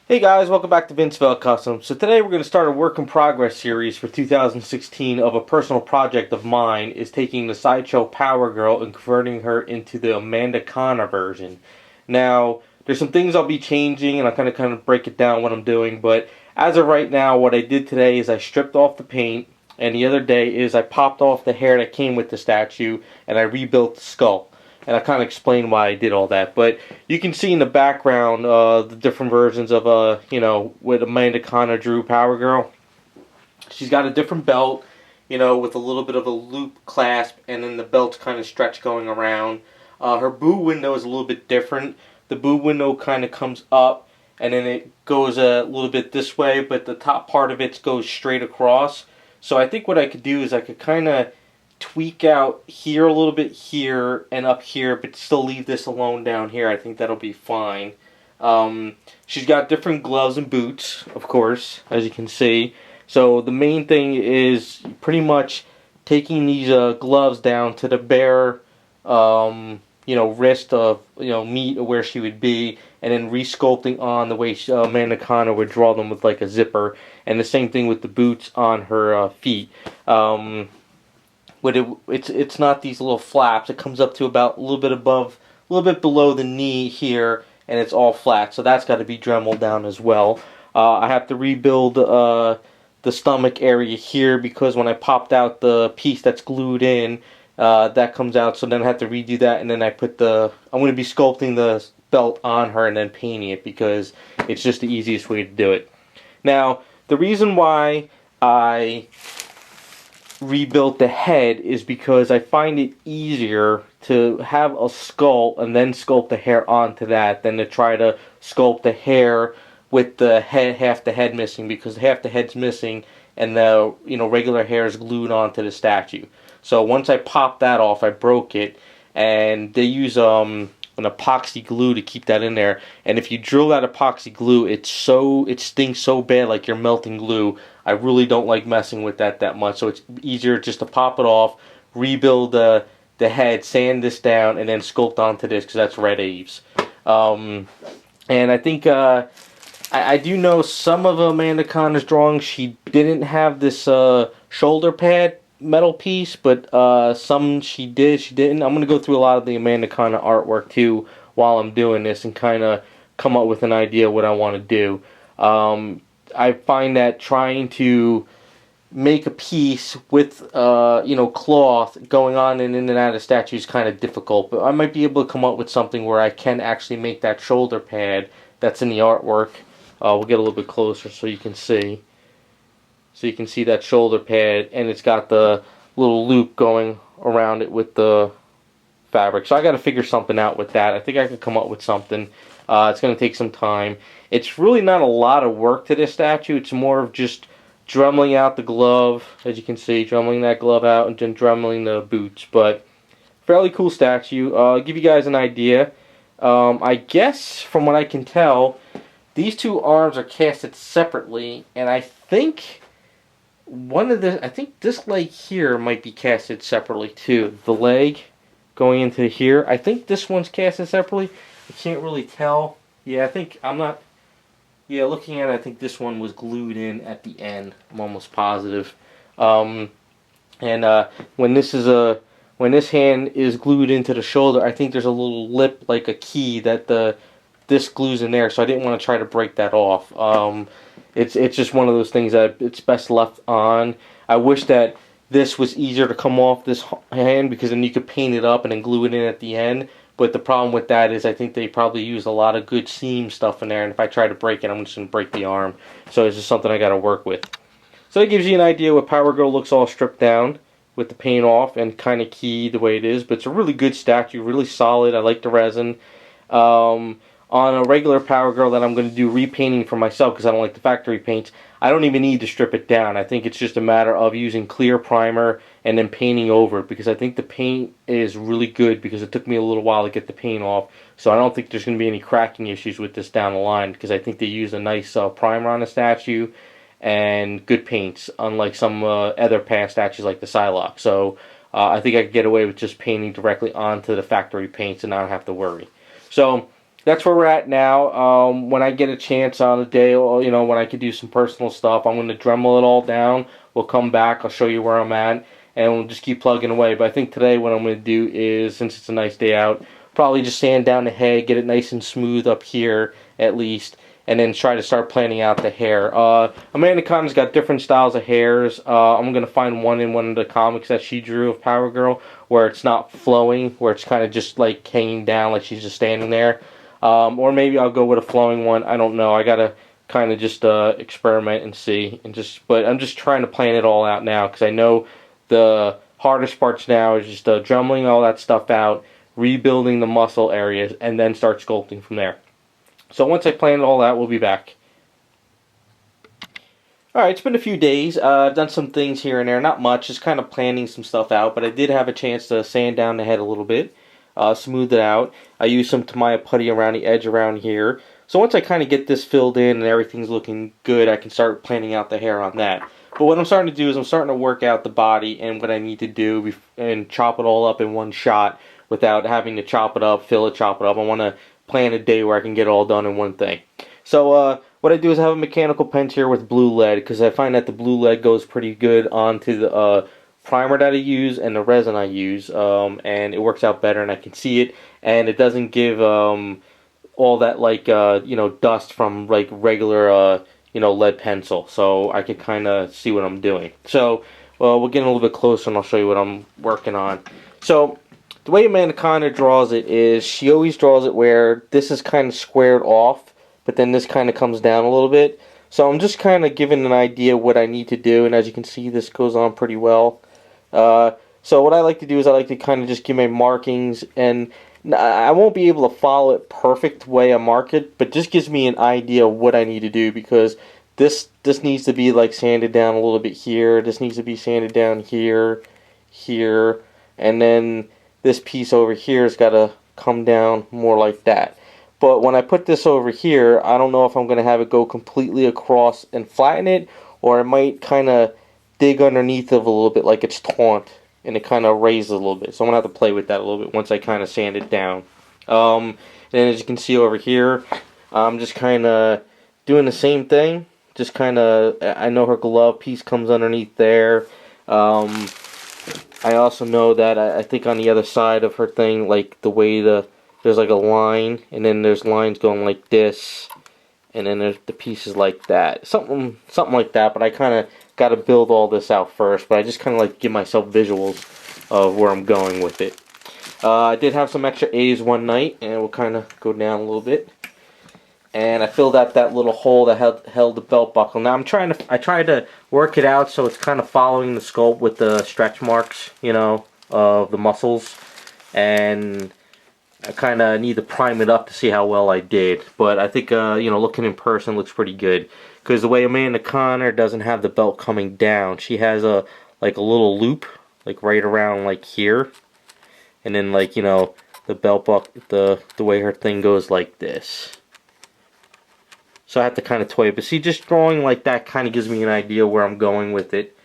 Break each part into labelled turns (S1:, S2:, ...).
S1: Hey guys, welcome back to Vince-Vell Custom. So today we're going to start a work in progress series for 2016 of a personal project of mine is taking the Sideshow Power Girl and converting her into the Amanda Connor version. Now, there's some things I'll be changing and I'll kind of break it down what I'm doing, but as of right now, what I did today is I stripped off the paint, and the other day is I popped off the hair that came with the statue and I rebuilt the skull. And I kind of explain why I did all that. But you can see in the background the different versions of, what Amanda Connor drew Power Girl. She's got a different belt, with a little bit of a loop clasp, and then the belt's kind of stretched going around. Her boo window is a little bit different. The boo window kind of comes up, and then it goes a little bit this way, but the top part of it goes straight across. So I think what I could do is I could kind of tweak out here a little bit here and up here, but still leave this alone down here. I think that'll be fine. She's got different gloves and boots, of course, as you can see. So the main thing is pretty much taking these gloves down to the bare, wrist of, meat of where she would be, and then resculpting on the way Amanda Connor would draw them with like a zipper, and the same thing with the boots on her feet. But it's not these little flaps. It comes up to about a little bit below the knee here, and it's all flat. So that's got to be dremeled down as well. I have to rebuild the stomach area here because when I popped out the piece that's glued in, that comes out. So then I have to redo that, and then I'm going to be sculpting the belt on her and then painting it because it's just the easiest way to do it. Now, the reason why I rebuilt the head is because I find it easier to have a skull and then sculpt the hair onto that than to try to sculpt the hair with the head, half the head missing, because half the head's missing and the regular hair is glued onto the statue. So once I popped that off, I broke it, and they use an epoxy glue to keep that in there. And if you drill that epoxy glue, it stinks so bad, like you're melting glue. I really don't like messing with that much, so it's easier just to pop it off, rebuild the head, sand this down, and then sculpt onto this because that's Red Aves. And I think I do know some of Amanda Connor's drawings. She didn't have this shoulder pad metal piece, but some she did, she didn't. I'm going to go through a lot of the Amanda Connor artwork too while I'm doing this and kind of come up with an idea of what I want to do. I find that trying to make a piece with cloth going on and in and out of statues is kind of difficult, but I might be able to come up with something where I can actually make that shoulder pad that's in the artwork. We'll get a little bit closer so you can see. So you can see that shoulder pad, and it's got the little loop going around it with the fabric. So I got to figure something out with that. I think I could come up with something. It's going to take some time. It's really not a lot of work to this statue. It's more of just dremeling out the glove, as you can see, dremeling that glove out and then dremeling the boots. But fairly cool statue. I'll give you guys an idea. I guess from what I can tell, these two arms are casted separately, and I think this leg here might be casted separately too. The leg going into here, I think this one's casted separately. I can't really tell. Yeah, looking at it, I think this one was glued in at the end. I'm almost positive. When this hand is glued into the shoulder, I think there's a little lip like a key that this glues in there. So I didn't want to try to break that off. It's just one of those things that it's best left on. I wish that this was easier to come off this hand because then you could paint it up and then glue it in at the end. But the problem with that is I think they probably use a lot of good seam stuff in there, and if I try to break it, I'm just going to break the arm. So it's just something I got to work with. So that gives you an idea what Power Girl looks all stripped down with the paint off and kind of key the way it is. But it's a really good statue, really solid. I like the resin. On a regular Power Girl that I'm going to do repainting for myself because I don't like the factory paints, I don't even need to strip it down. I think it's just a matter of using clear primer and then painting over it, because I think the paint is really good because it took me a little while to get the paint off. So I don't think there's going to be any cracking issues with this down the line because I think they use a nice primer on the statue and good paints, unlike some other past statues like the Psylocke. So I think I could get away with just painting directly onto the factory paints and not have to worry. So that's where we're at now. When I get a chance on a day, or, when I could do some personal stuff, I'm going to Dremel it all down. We'll come back. I'll show you where I'm at, and we'll just keep plugging away. But I think today what I'm going to do is, since it's a nice day out, probably just sand down the head, get it nice and smooth up here at least, and then try to start planning out the hair. Amanda Connor's got different styles of hairs. I'm going to find one in one of the comics that she drew of Power Girl where it's not flowing, where it's kind of just like hanging down like she's just standing there. Or maybe I'll go with a flowing one. I don't know. I gotta kind of just experiment and see, but I'm just trying to plan it all out now because I know the hardest parts now is just dremeling all that stuff out, rebuilding the muscle areas, and then start sculpting from there. So once I plan it all out, we'll be back. Alright, it's been a few days. I've done some things here and there, not much, just kind of planning some stuff out, but I did have a chance to sand down the head a little bit. Smooth it out. I use some Tamiya putty around the edge around here. So once I kind of get this filled in and everything's looking good, I can start planning out the hair on that. But what I'm starting to do is I'm starting to work out the body and what I need to do and chop it all up in one shot without having to chop it up, fill it, chop it up. I want to plan a day where I can get it all done in one thing. So what I do is I have a mechanical pen here with blue lead because I find that the blue lead goes pretty good onto the primer that I use and the resin I use, and it works out better and I can see it, and it doesn't give all that like dust from like regular lead pencil, so I can kind of see what I'm doing. So we'll get a little bit closer and I'll show you what I'm working on. So the way Amanda Connor draws it is she always draws it where this is kind of squared off, but then this kind of comes down a little bit. So I'm just kind of giving an idea what I need to do, and as you can see, this goes on pretty well. So what I like to do is I like to kind of just give my markings, and I won't be able to follow it perfect way I mark it, but just gives me an idea of what I need to do, because this needs to be like sanded down a little bit here, this needs to be sanded down here, here, and then this piece over here has got to come down more like that. But when I put this over here, I don't know if I'm going to have it go completely across and flatten it, or I might kind of dig underneath of a little bit like it's taunt, and it kind of raises a little bit. So I'm going to have to play with that a little bit once I kind of sand it down. And as you can see over here, I'm just kind of doing the same thing. Just kind of, I know her glove piece comes underneath there. I also know that I think on the other side of her thing, like the way there's like a line, and then there's lines going like this, and then there's the pieces like that. Something like that, but I kind of got to build all this out first, but I just kind of like give myself visuals of where I'm going with it. I did have some extra A's one night, and we'll kind of go down a little bit. And I filled out that little hole that held the belt buckle. Now I tried to work it out so it's kind of following the sculpt with the stretch marks, of the muscles, and I kind of need to prime it up to see how well I did. But I think, looking in person looks pretty good. Because the way Amanda Connor doesn't have the belt coming down, she has a little loop, like right around like here. And then the belt buckle, the way her thing goes like this. So I have to kind of toy it. But see, just drawing like that kind of gives me an idea where I'm going with it.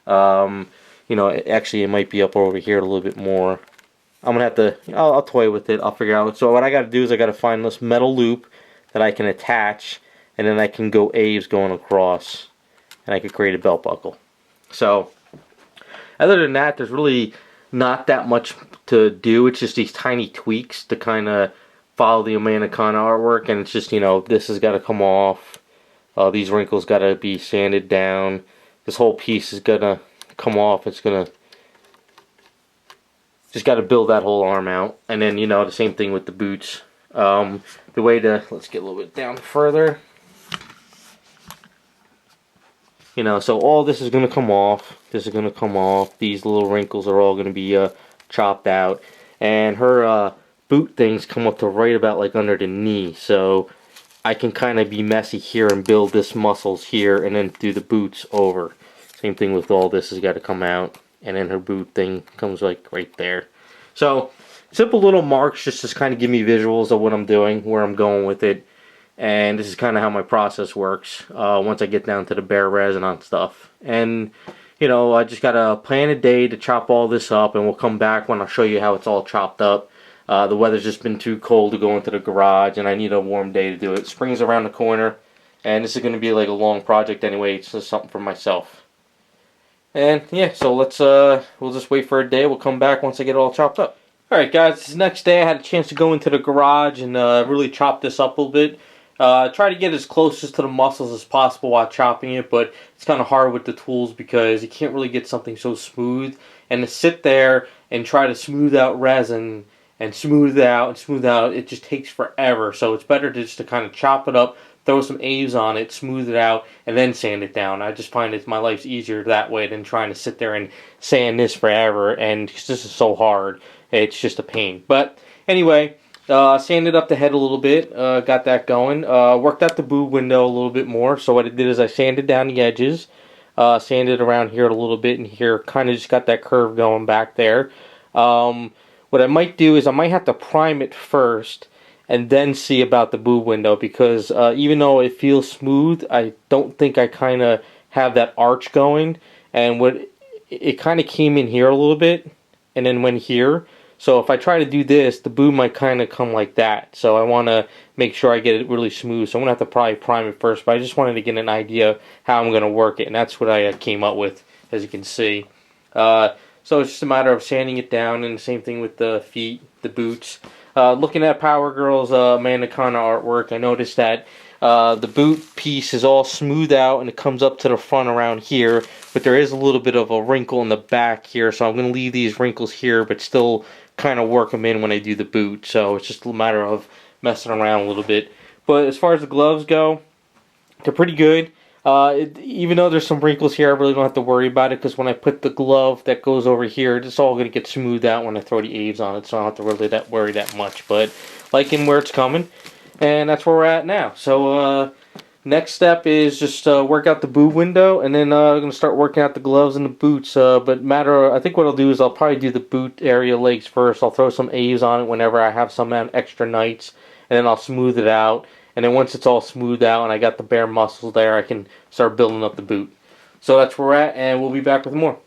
S1: Actually it might be up over here a little bit more. I'm going to have to, I'll toy with it, I'll figure out. So what I got to do is I got to find this metal loop that I can attach, and then I can go A's going across, and I could create a belt buckle. So, other than that, there's really not that much to do. It's just these tiny tweaks to kind of follow the Amanda Connor artwork, and it's just, this has got to come off. These wrinkles got to be sanded down. This whole piece is going to come off. It's going to just got to build that whole arm out. And then, the same thing with the boots. The way to, let's get a little bit down further. So all this is going to come off. This is going to come off. These little wrinkles are all going to be chopped out. And her boot things come up to right about like under the knee. So I can kind of be messy here and build this muscles here and then do the boots over. Same thing with all this has got to come out. And then her boot thing comes like right there. So simple little marks just to kind of give me visuals of what I'm doing, where I'm going with it. And this is kind of how my process works once I get down to the bare resin on stuff. And, I just got to plan a day to chop all this up, and we'll come back when I'll show you how it's all chopped up. The weather's just been too cold to go into the garage, and I need a warm day to do it. Spring's around the corner, and this is going to be like a long project anyway. It's just something for myself. And yeah, so let's we'll just wait for a day. We'll come back once I get it all chopped up. Alright guys, this next day I had a chance to go into the garage and really chop this up a little bit. Try to get as close to the muscles as possible while chopping it, but it's kind of hard with the tools because you can't really get something so smooth. And to sit there and try to smooth out resin and smooth it out and smooth out, it just takes forever. So it's better just to kind of chop it up, throw some A's on it, smooth it out, and then sand it down. I just find my life's easier that way than trying to sit there and sand this forever, and this is so hard. It's just a pain. But anyway, sanded up the head a little bit, got that going. Worked out the boob window a little bit more. So what I did is I sanded down the edges, sanded around here a little bit, and here kind of just got that curve going back there. What I might do is I might have to prime it first and then see about the boob window, because even though it feels smooth, I don't think I kind of have that arch going, and it kind of came in here a little bit and then went here. So if I try to do this, the boob might kind of come like that. So I want to make sure I get it really smooth. So I'm going to have to probably prime it first, but I just wanted to get an idea of how I'm going to work it, and that's what I came up with, as you can see. So it's just a matter of sanding it down, and the same thing with the feet, the boots. Looking at Power Girl's Amanda Connor artwork, I noticed that the boot piece is all smooth out and it comes up to the front around here, but there is a little bit of a wrinkle in the back here, so I'm going to leave these wrinkles here but still kind of work them in when I do the boot. So it's just a matter of messing around a little bit. But as far as the gloves go, they're pretty good. Even though there's some wrinkles here, I really don't have to worry about it, because when I put the glove that goes over here, it's all going to get smoothed out when I throw the A's on it, so I don't have to really worry that much. But liking where it's coming, and that's where we're at now. So next step is just work out the boob window, and then I'm going to start working out the gloves and the boots. But I think what I'll do is I'll probably do the boot area legs first. I'll throw some A's on it whenever I have some extra nights, and then I'll smooth it out. And then once it's all smoothed out and I got the bare muscles there, I can start building up the boot. So that's where we're at, and we'll be back with more.